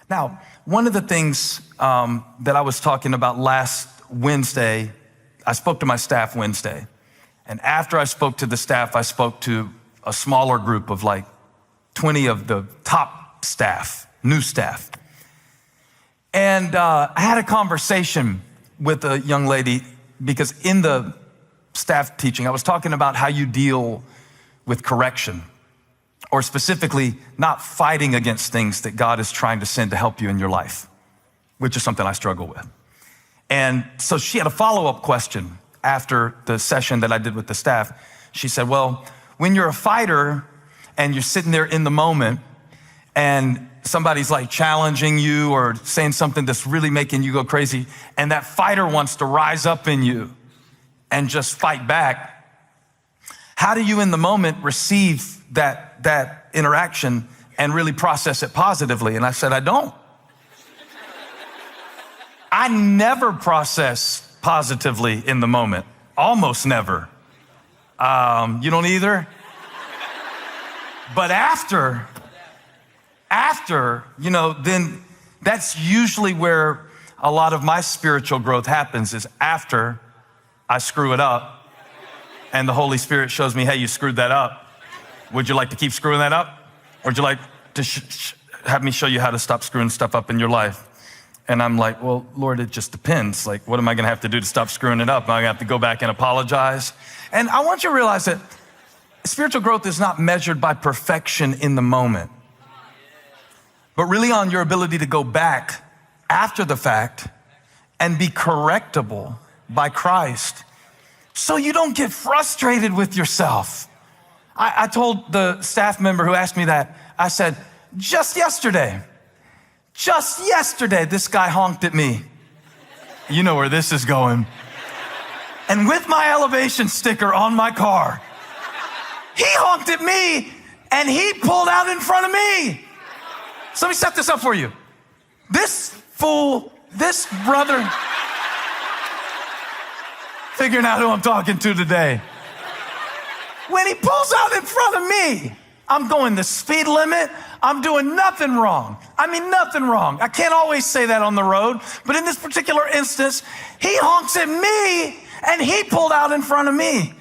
Now, one of the things that I was talking about last Wednesday, I spoke to my staff Wednesday. And after I spoke to the staff, I spoke to a smaller group of like 20 of the top staff, new staff. And I had a conversation with a young lady because in the staff teaching, I was talking about how you deal with correction, or specifically not fighting against things that God is trying to send to help you in your life, which is something I struggle with. And so she had a follow-up question after the session that I did with the staff. She said, well, when you're a fighter and you're sitting there in the moment and somebody's like challenging you or saying something that's really making you go crazy, and that fighter wants to rise up in you and just fight back, how do you in the moment receive that interaction and really process it positively? And I said, I don't. I never process positively in the moment. Almost never. You don't either? But after, then that's usually where a lot of my spiritual growth happens, is after I screw it up and the Holy Spirit shows me, hey, you screwed that up. Would you like to keep screwing that up? Or would you like to have me show you how to stop screwing stuff up in your life? And I'm like, well, Lord, it just depends. Like, what am I going to have to do to stop screwing it up? Am I going to have to go back and apologize? And I want you to realize that spiritual growth is not measured by perfection in the moment, but really on your ability to go back after the fact and be correctable by Christ so you don't get frustrated with yourself. I told the staff member who asked me that, I said, just yesterday, this guy honked at me. You know where this is going. And with my elevation sticker on my car, he honked at me and he pulled out in front of me. So let me set this up for you. This brother, figuring out who I'm talking to today. When he pulls out in front of me, I'm going the speed limit. I'm doing nothing wrong. I mean, nothing wrong. I can't always say that on the road, but in this particular instance, he honks at me and he pulled out in front of me.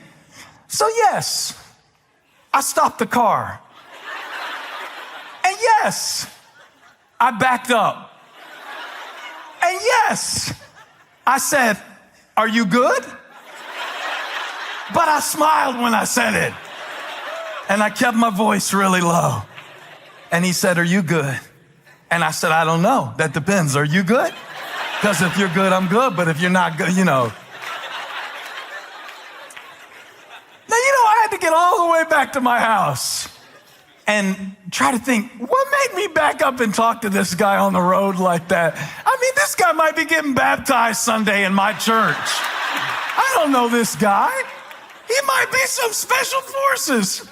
So yes, I stopped the car. And yes, I backed up. And yes, I said, are you good? But I smiled when I said it. And I kept my voice really low. And he said, are you good? And I said, I don't know. That depends. Are you good? Because if you're good, I'm good. But if you're not good, Now, I had to get all the way back to my house and try to think, what made me back up and talk to this guy on the road like that? I mean, this guy might be getting baptized Sunday in my church. I don't know this guy. He might be some special forces.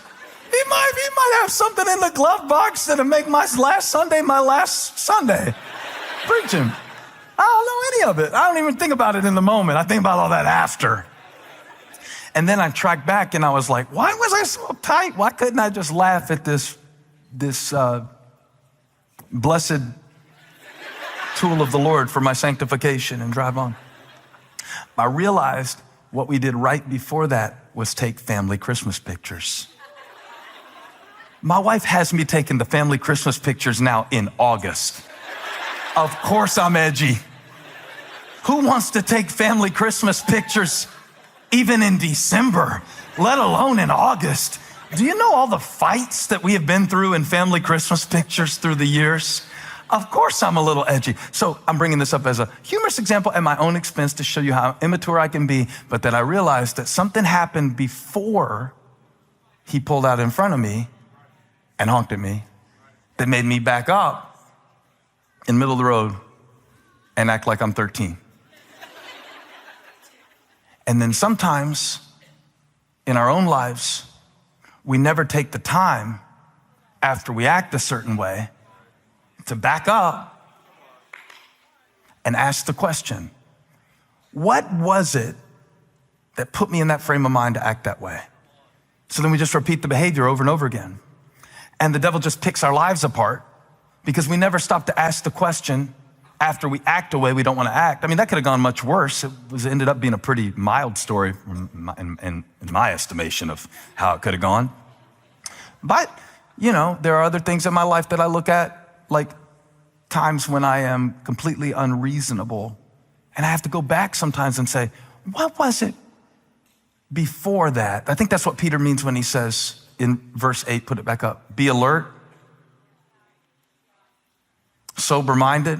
He might have something in the glove box that'll make my last Sunday preaching. I don't know any of it. I don't even think about it in the moment. I think about all that after. And then I tracked back and I was like, why was I so uptight? Why couldn't I just laugh at this blessed tool of the Lord for my sanctification and drive on? I realized what we did right before that was take family Christmas pictures. My wife has me taking the family Christmas pictures now in August. Of course I'm edgy. Who wants to take family Christmas pictures even in December, let alone in August? Do you know all the fights that we have been through in family Christmas pictures through the years? Of course I'm a little edgy. So I'm bringing this up as a humorous example at my own expense to show you how immature I can be, but that I realized that something happened before he pulled out in front of me and honked at me that made me back up in the middle of the road and act like I'm 13. And then sometimes in our own lives, we never take the time after we act a certain way to back up and ask the question, what was it that put me in that frame of mind to act that way? So then we just repeat the behavior over and over again. And the devil just picks our lives apart because we never stop to ask the question after we act a way we don't want to act. I mean, that could have gone much worse. It ended up being a pretty mild story in my estimation of how it could have gone. But, there are other things in my life that I look at, like times when I am completely unreasonable. And I have to go back sometimes and say, what was it before that? I think that's what Peter means when he says in verse 8, put it back up, be alert, sober-minded,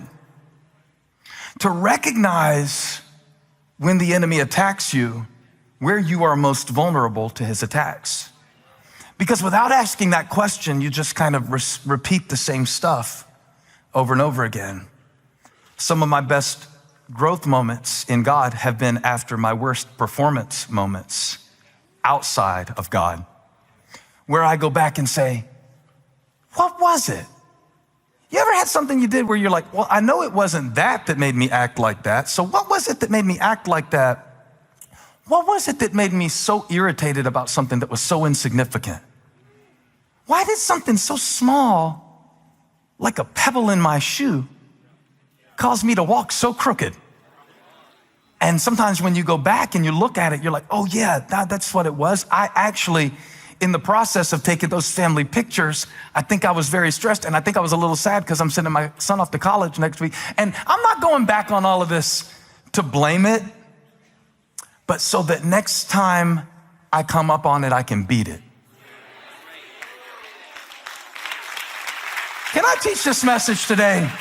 to recognize when the enemy attacks you, where you are most vulnerable to his attacks. Because without asking that question, you just kind of repeat the same stuff over and over again. Some of my best growth moments in God have been after my worst performance moments outside of God, where I go back and say, what was it? You ever had something you did where you're like, well, I know it wasn't that made me act like that. So what was it that made me act like that? What was it that made me so irritated about something that was so insignificant? Why did something so small, like a pebble in my shoe, cause me to walk so crooked? And sometimes when you go back and you look at it, you're like, oh yeah, that's what it was. I actually, in the process of taking those family pictures, I think I was very stressed, and I think I was a little sad because I'm sending my son off to college next week. And I'm not going back on all of this to blame it, but so that next time I come up on it, I can beat it. Can I teach this message today?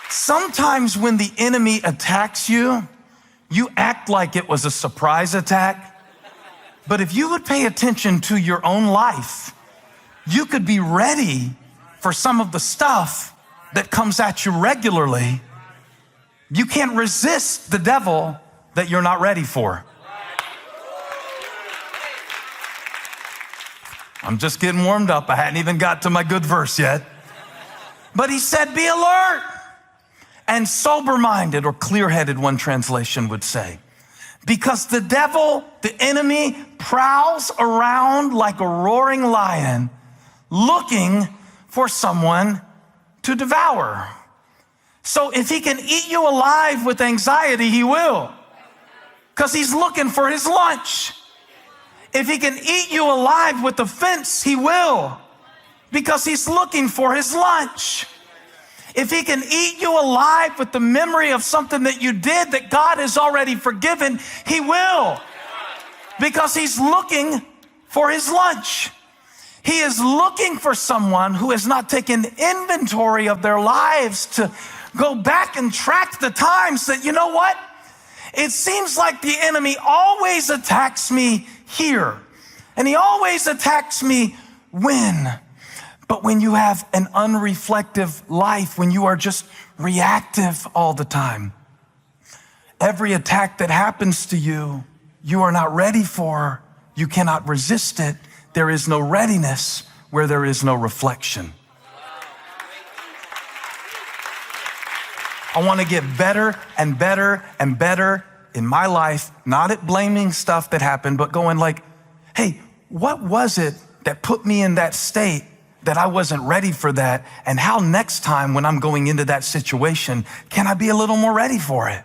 Sometimes when the enemy attacks you, you act like it was a surprise attack. But if you would pay attention to your own life, you could be ready for some of the stuff that comes at you regularly. You can't resist the devil that you're not ready for. I'm just getting warmed up. I hadn't even got to my good verse yet. But he said, be alert and sober-minded, or clear-headed, one translation would say. Because the devil, the enemy, prowls around like a roaring lion looking for someone to devour. So if he can eat you alive with anxiety, he will, because he's looking for his lunch. If he can eat you alive with offense, he will, because he's looking for his lunch. If he can eat you alive with the memory of something that you did that God has already forgiven, he will, because he's looking for his lunch. He is looking for someone who has not taken inventory of their lives to go back and track the times that, you know what? It seems like the enemy always attacks me here, and he always attacks me when. But when you have an unreflective life, when you are just reactive all the time, every attack that happens to you, you are not ready for. You cannot resist it. There is no readiness where there is no reflection. I want to get better and better and better in my life, not at blaming stuff that happened, but going like, hey, what was it that put me in that state that I wasn't ready for that? And how next time when I'm going into that situation, can I be a little more ready for it?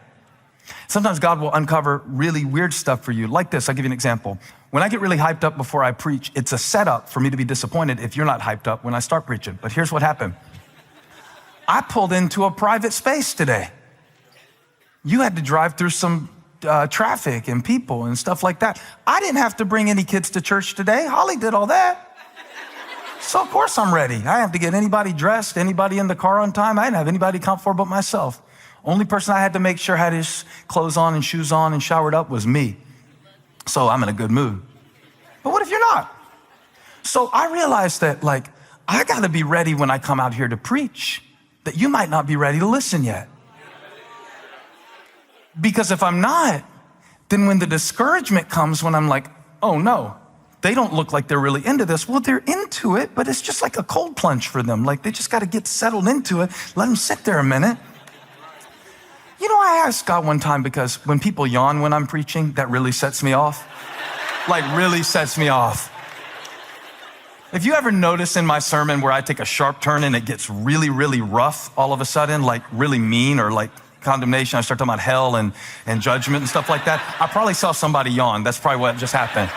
Sometimes God will uncover really weird stuff for you. Like this, I'll give you an example. When I get really hyped up before I preach, it's a setup for me to be disappointed if you're not hyped up when I start preaching. But here's what happened. I pulled into a private space today. You had to drive through some traffic and people and stuff like that. I didn't have to bring any kids to church today. Holly did all that. So of course I'm ready. I didn't have to get anybody dressed, anybody in the car on time. I didn't have anybody to come for but myself. Only person I had to make sure had his clothes on and shoes on and showered up was me. So I'm in a good mood. But what if you're not? So I realized that I gotta be ready when I come out here to preach, that you might not be ready to listen yet. Because if I'm not, then when the discouragement comes, when I'm like, oh no, they don't look like they're really into this. Well, they're into it, but it's just like a cold plunge for them. Like they just got to get settled into it. Let them sit there a minute. You know, I asked God one time, because when people yawn when I'm preaching, that really sets me off. Like really sets me off. if you ever notice in my sermon where I take a sharp turn and it gets really, really rough all of a sudden, like really mean or like condemnation, I start talking about hell and judgment and stuff like that, I probably saw somebody yawn. That's probably what just happened.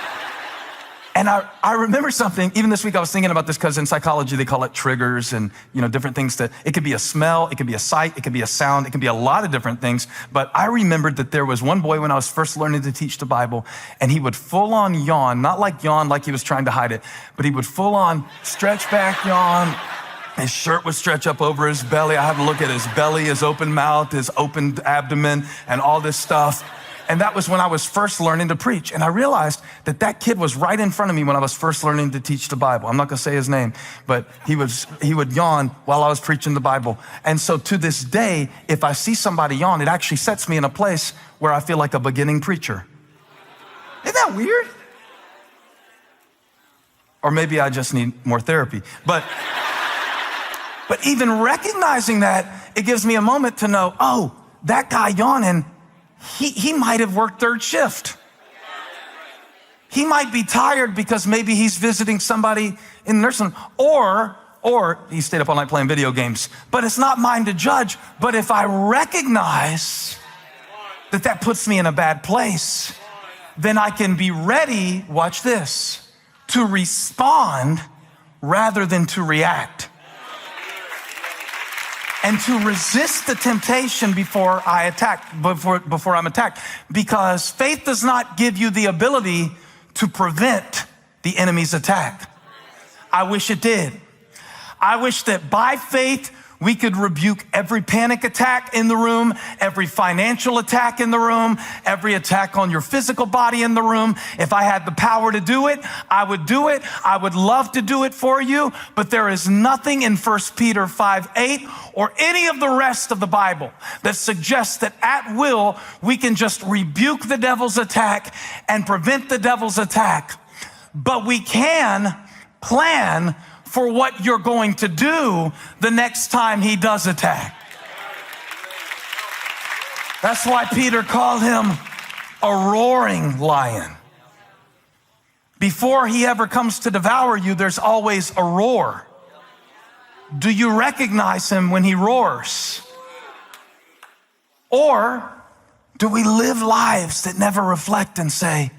And I remember something, even this week I was thinking about this because in psychology they call it triggers and different things that, it could be a smell, it could be a sight, it could be a sound, it could be a lot of different things. But I remembered that there was one boy when I was first learning to teach the Bible and he would full on yawn, not like yawn like he was trying to hide it, but he would full on stretch back yawn. His shirt would stretch up over his belly. I had to look at his belly, his open mouth, his open abdomen and all this stuff. And that was when I was first learning to preach. And I realized that kid was right in front of me when I was first learning to teach the Bible. I'm not gonna say his name, but he would yawn while I was preaching the Bible. And so to this day, if I see somebody yawn, it actually sets me in a place where I feel like a beginning preacher. Isn't that weird? Or maybe I just need more therapy. But even recognizing that, it gives me a moment to know, oh, that guy yawning, he might have worked third shift. He might be tired because maybe he's visiting somebody in the nursing home, or he stayed up all night playing video games. But it's not mine to judge. But if I recognize that puts me in a bad place, then I can be ready, watch this, to respond rather than to react. And to resist the temptation before I'm attacked. Because faith does not give you the ability to prevent the enemy's attack. I wish it did. I wish that by faith, we could rebuke every panic attack in the room, every financial attack in the room, every attack on your physical body in the room. If I had the power to do it, I would do it. I would love to do it for you, but there is nothing in 1 Peter 5:8 or any of the rest of the Bible that suggests that at will, we can just rebuke the devil's attack and prevent the devil's attack. But we can plan for what you're going to do the next time he does attack. That's why Peter called him a roaring lion. Before he ever comes to devour you, there's always a roar. Do you recognize him when he roars? Or do we live lives that never reflect and say,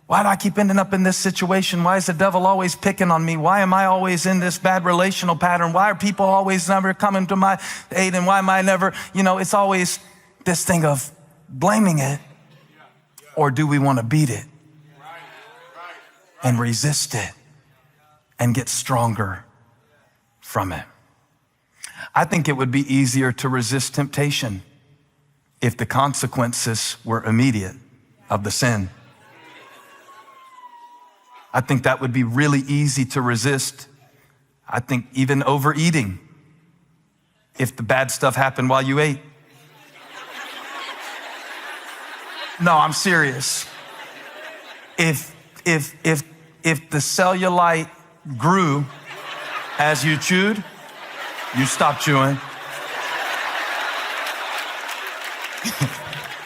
why do I keep ending up in this situation? Why is the devil always picking on me? Why am I always in this bad relational pattern? Why are people always never coming to my aid? And why am I never, it's always this thing of blaming it. Or do we want to beat it and resist it and get stronger from it? I think it would be easier to resist temptation if the consequences were immediate of the sin. I think that would be really easy to resist. I think even overeating, if the bad stuff happened while you ate. No, I'm serious. If the cellulite grew as you chewed, you stopped chewing.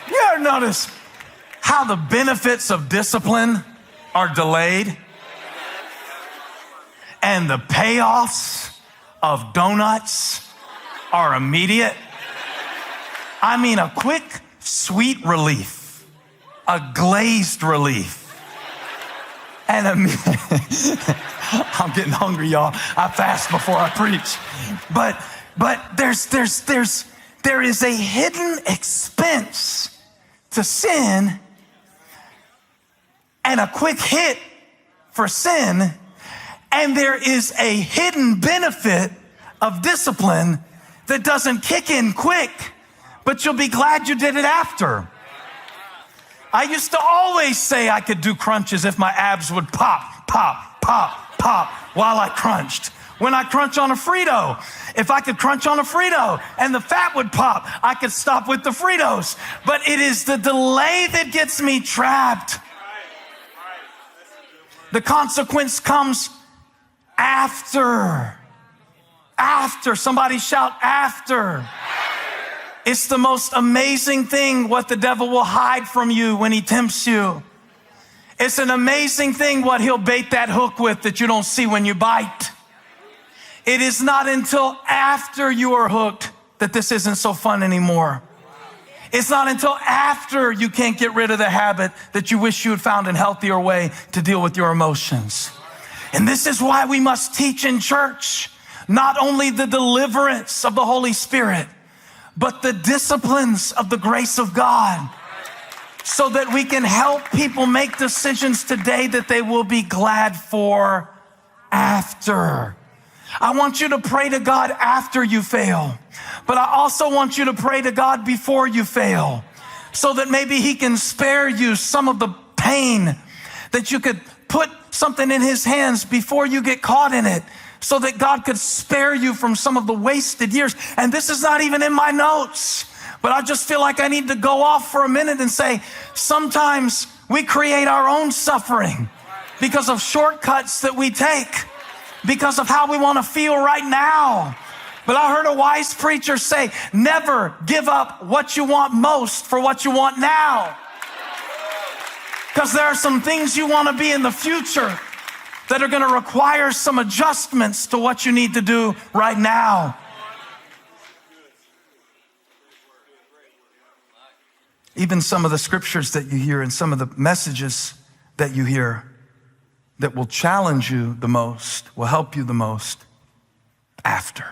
You ever notice how the benefits of discipline are delayed and the payoffs of donuts are immediate? I mean, a quick, sweet relief, a glazed relief. And I'm getting hungry, y'all. I fast before I preach. But there is a hidden expense to sin and a quick hit for sin, and there is a hidden benefit of discipline that doesn't kick in quick, but you'll be glad you did it after. I used to always say I could do crunches if my abs would pop, pop, pop, pop while I crunched. When I crunch on a Frito, if I could crunch on a Frito and the fat would pop, I could stop with the Fritos. But it is the delay that gets me trapped. The consequence comes after. After. Somebody shout after. It's the most amazing thing what the devil will hide from you when he tempts you. It's an amazing thing what he'll bait that hook with that you don't see when you bite. It is not until after you are hooked that this isn't so fun anymore. It's not until after you can't get rid of the habit that you wish you had found a healthier way to deal with your emotions. And this is why we must teach in church, not only the deliverance of the Holy Spirit, but the disciplines of the grace of God, so that we can help people make decisions today that they will be glad for after. I want you to pray to God after you fail, but I also want you to pray to God before you fail, so that maybe he can spare you some of the pain, that you could put something in his hands before you get caught in it, so that God could spare you from some of the wasted years. And this is not even in my notes, but I just feel like I need to go off for a minute and say, sometimes we create our own suffering because of shortcuts that we take, because of how we want to feel right now. But I heard a wise preacher say, never give up what you want most for what you want now. Because there are some things you want to be in the future that are going to require some adjustments to what you need to do right now. Even some of the scriptures that you hear and some of the messages that you hear that will challenge you the most, will help you the most after.